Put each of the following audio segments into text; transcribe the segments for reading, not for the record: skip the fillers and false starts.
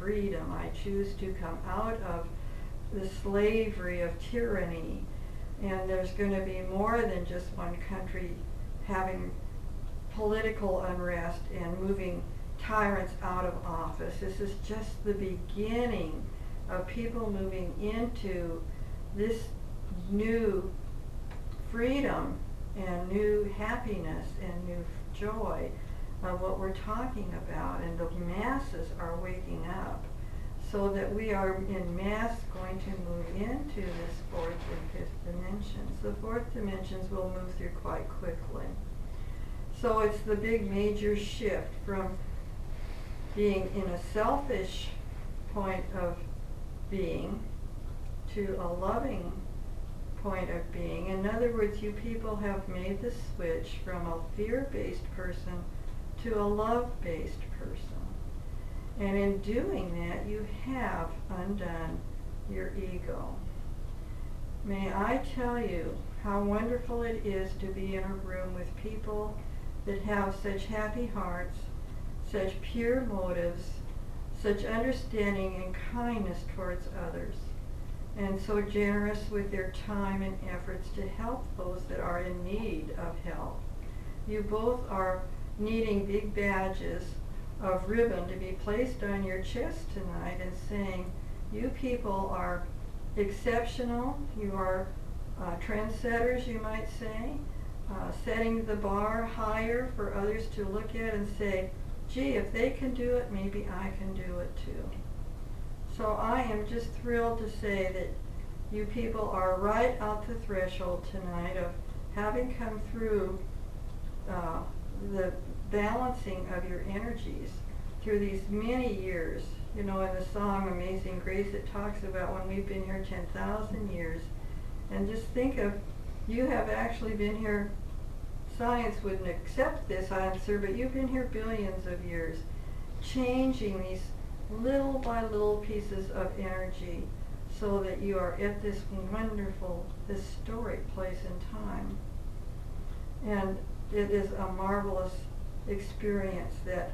freedom. I choose to come out of the slavery of tyranny. And there's going to be more than just one country having political unrest and moving tyrants out of office. This is just the beginning of people moving into this new freedom and new happiness and new joy of what we're talking about. And the masses are waking up, so that we are in mass going to move into this fourth and fifth dimensions. The fourth dimensions will move through quite quickly. So it's the big major shift from being in a selfish point of being to a loving point of being. In other words, you people have made the switch from a fear-based person to a love-based person. And in doing that, you have undone your ego. May I tell you how wonderful it is to be in a room with people that have such happy hearts, such pure motives, such understanding and kindness towards others, and so generous with their time and efforts to help those that are in need of help. You both are needing big badges of ribbon to be placed on your chest tonight and saying, you people are exceptional, you are trendsetters, you might say, setting the bar higher for others to look at and say, gee, if they can do it, maybe I can do it too. So I am just thrilled to say that you people are right out the threshold tonight of having come through the balancing of your energies through these many years. You know, in the song Amazing Grace, it talks about when we've been here 10,000 years. And just think of, you have actually been here, science wouldn't accept this answer, but you've been here billions of years, changing these little by little pieces of energy so that you are at this wonderful, historic place in time. And it is a marvelous experience that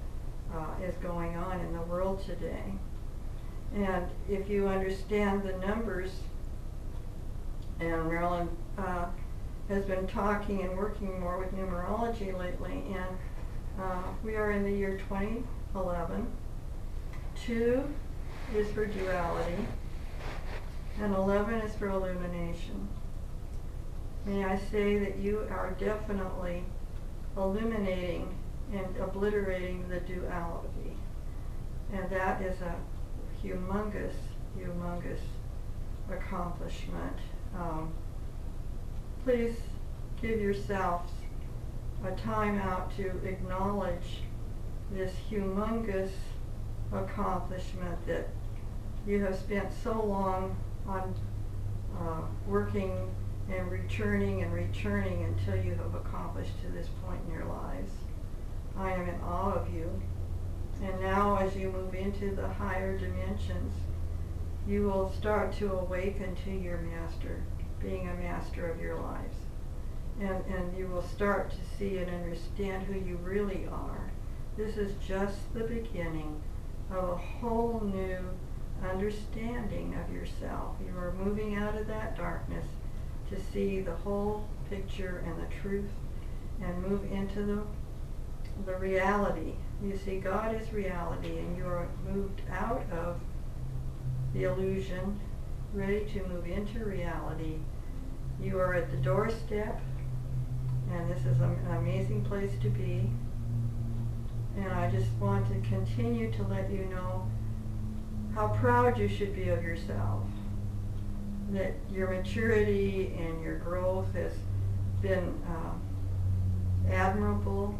is going on in the world today. And if you understand the numbers, and Marilyn has been talking and working more with numerology lately, and we are in the year 2011. 2 is for duality, and 11 is for illumination. May I say that you are definitely illuminating and obliterating the duality. And that is a humongous, humongous accomplishment. Please give yourselves a time out to acknowledge this humongous accomplishment that you have spent so long on working and returning until you have accomplished to this point in your lives. I am in awe of you. And now as you move into the higher dimensions, you will start to awaken to your master, being a master of your lives. And you will start to see and understand who you really are. This is just the beginning of a whole new understanding of yourself. You are moving out of that darkness to see the whole picture and the truth and move into the reality. You see, God is reality, and you are moved out of the illusion, ready to move into reality. You are at the doorstep, and this is an amazing place to be. And I just want to continue to let you know how proud you should be of yourself, that your maturity and your growth has been admirable,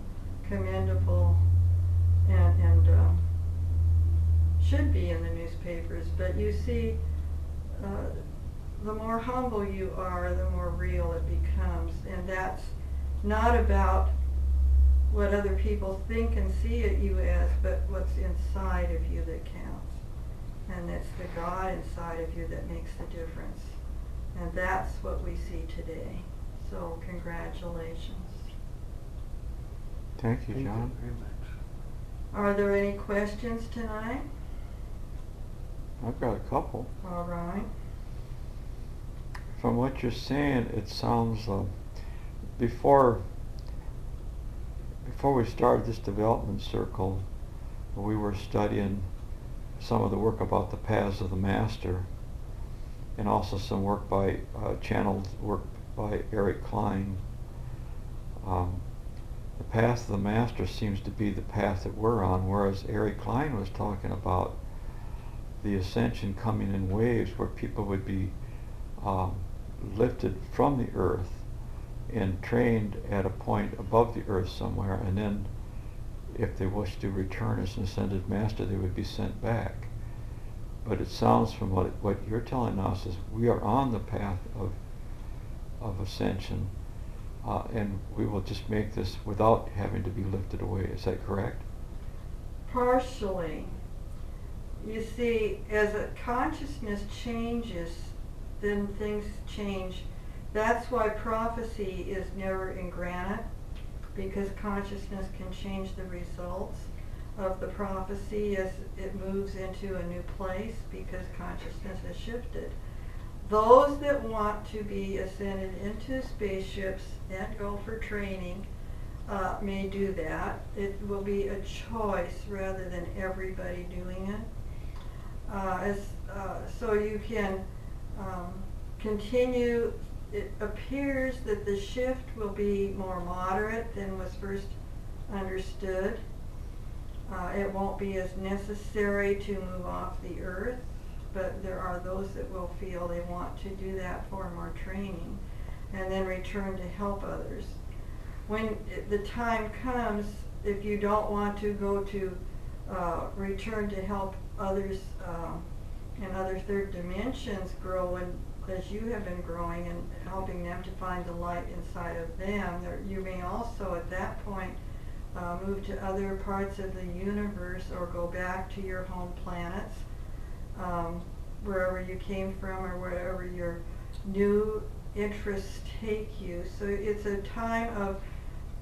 commendable, and should be in the newspapers. But you see, the more humble you are, the more real it becomes. And that's not about what other people think and see at you as, but what's inside of you that counts. And it's the God inside of you that makes the difference. And that's what we see today. So congratulations. Thank you, John. Thank you very much. Are there any questions tonight? I've got a couple. All right. From what you're saying, it sounds before we started this development circle, we were studying some of the work about the paths of the master, and also some work by channeled work by Eric Klein. The path of the master seems to be the path that we're on, whereas Eric Klein was talking about the ascension coming in waves where people would be lifted from the earth and trained at a point above the earth somewhere, and then if they wish to return as an ascended master, they would be sent back. But it sounds from what you're telling us is we are on the path of ascension, and we will just make this without having to be lifted away. Is that correct? Partially. You see, as a consciousness changes, then things change. That's why prophecy is never in granite, because consciousness can change the results of the prophecy as it moves into a new place, because consciousness has shifted. Those that want to be ascended into spaceships and go for training may do that. It will be a choice rather than everybody doing it. So you can continue. It appears that the shift will be more moderate than was first understood. It won't be as necessary to move off the earth, but there are those that will feel they want to do that for more training and then return to help others. When the time comes, if you don't want to go to return to help others in other third dimensions grow, and as you have been growing and helping them to find the light inside of them, you may also at that point move to other parts of the universe or go back to your home planets, wherever you came from or wherever your new interests take you. So it's a time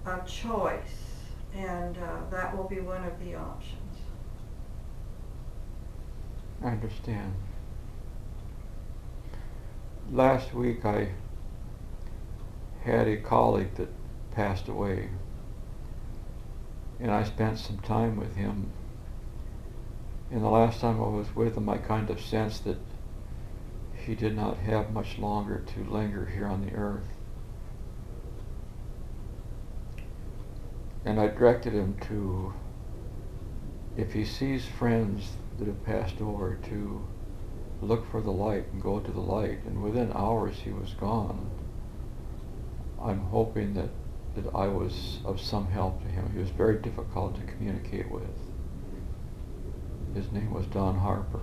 of choice, and that will be one of the options. I understand. Last week I had a colleague that passed away, and I spent some time with him. And the last time I was with him, I kind of sensed that he did not have much longer to linger here on the earth. And I directed him to, if he sees friends that have passed over, to look for the light and go to the light. And within hours he was gone. I'm hoping that I was of some help to him. He was very difficult to communicate with. His name was Don Harper.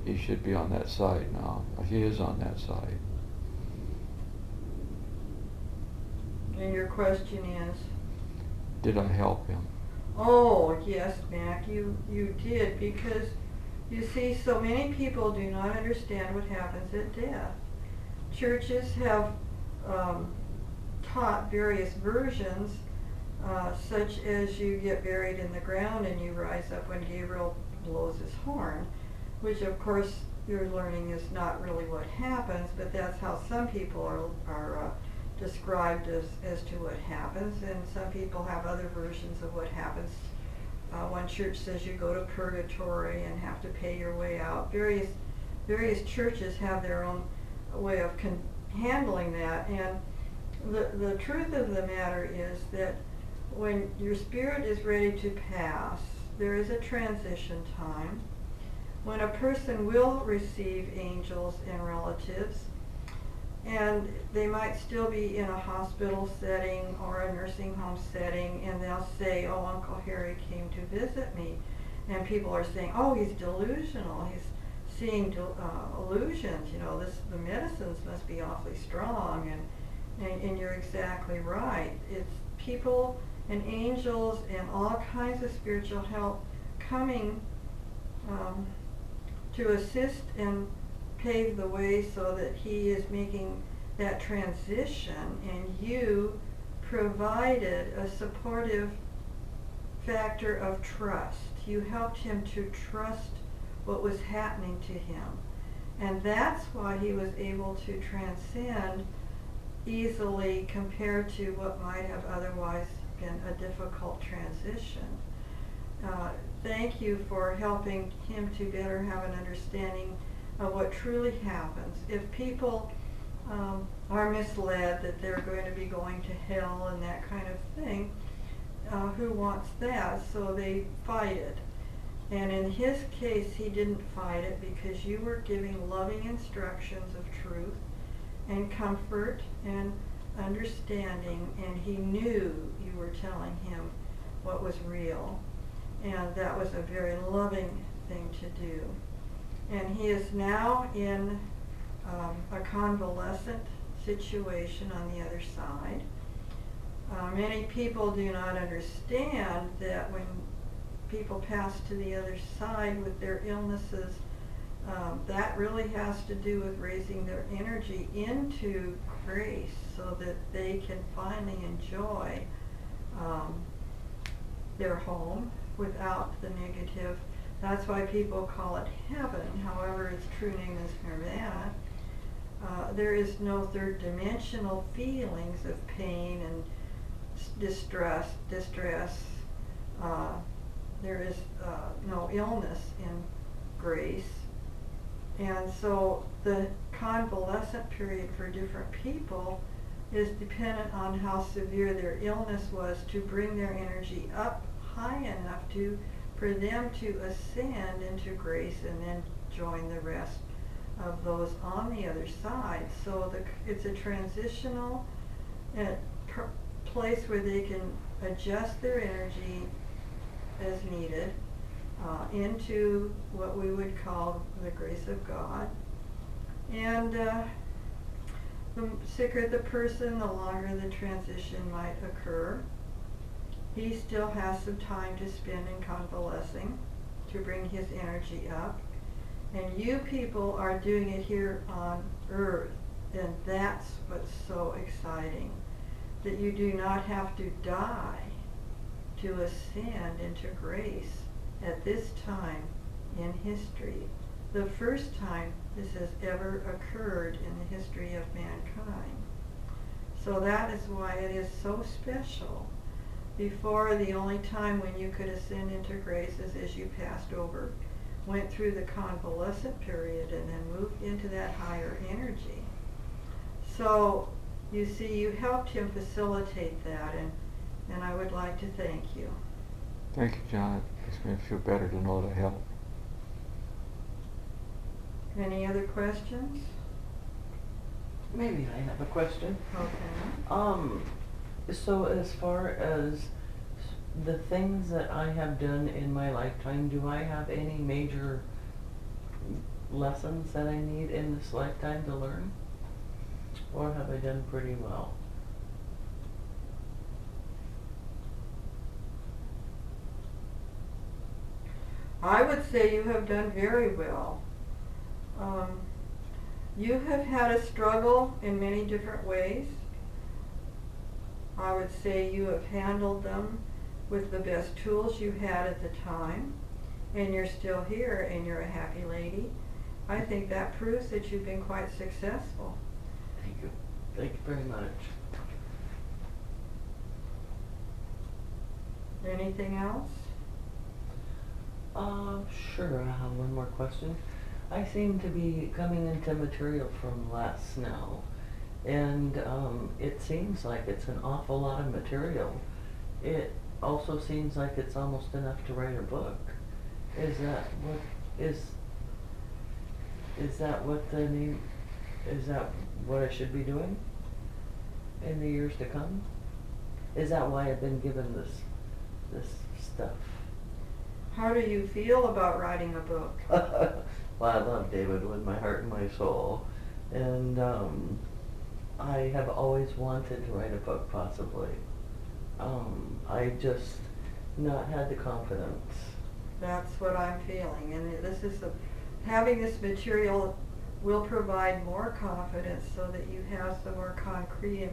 He should be on that side now. He is on that side. And your question is? Did I help him? Oh, yes, Mac, you did, because you see, so many people do not understand what happens at death. Churches have taught various versions, such as you get buried in the ground and you rise up when Gabriel blows his horn, which of course you're learning is not really what happens, but that's how some people are described as to what happens, and some people have other versions of what happens. One church says you go to purgatory and have to pay your way out. Various churches have their own way of handling that, and the truth of the matter is that when your spirit is ready to pass, there is a transition time when a person will receive angels and relatives, and they might still be in a hospital setting or a nursing home setting, and they'll say, oh, Uncle Harry came to visit me. And people are saying, oh, he's delusional. He's seeing illusions. You know, the medicines must be awfully strong. And you're exactly right. It's people and angels and all kinds of spiritual help coming to assist and pave the way so that he is making that transition, and you provided a supportive factor of trust. You helped him to trust what was happening to him. And that's why he was able to transcend easily compared to what might have otherwise been a difficult transition. Thank you for helping him to better have an understanding of what truly happens. If people are misled that they're going to be going to hell and that kind of thing, who wants that? So they fight it. And in his case, he didn't fight it because you were giving loving instructions of truth and comfort and understanding, and he knew you were telling him what was real. And that was a very loving thing to do. And he is now in a convalescent situation on the other side. Many people do not understand that when people pass to the other side with their illnesses, that really has to do with raising their energy into grace so that they can finally enjoy their home without the negative. That's why people call it heaven. However, its true name is nirvana. There is no third dimensional feelings of pain and distress. There is no illness in grace. And so the convalescent period for different people is dependent on how severe their illness was to bring their energy up high enough for them to ascend into grace and then join the rest of those on the other side. So it's a transitional place where they can adjust their energy as needed into what we would call the grace of God. And the sicker the person, the longer the transition might occur. He still has some time to spend in convalescing to bring his energy up. And you people are doing it here on earth. And that's what's so exciting. That you do not have to die to ascend into grace at this time in history. The first time this has ever occurred in the history of mankind. So that is why it is so special. Before, the only time when you could ascend into grace is as you passed over, went through the convalescent period, and then moved into that higher energy. So, you see, you helped him facilitate that, and I would like to thank you. Thank you, John. It makes me feel better to know that I helped. Any other questions? Maybe I have a question. Okay. So as far as the things that I have done in my lifetime, do I have any major lessons that I need in this lifetime to learn? Or have I done pretty well? I would say you have done very well. You have had a struggle in many different ways. I would say you have handled them with the best tools you had at the time, and you're still here and you're a happy lady. I think that proves that you've been quite successful. Thank you. Thank you very much. Anything else? Sure, I have one more question. I seem to be coming into material from less now, and it seems like it's an awful lot of material. It also seems like it's almost enough to write a book. Is that what I should be doing in the years to come? Is that why I've been given this stuff? How do you feel about writing a book? Well, I love David with my heart and my soul, and I have always wanted to write a book, possibly. I just not had the confidence. That's what I'm feeling, and having this material will provide more confidence so that you have some more concrete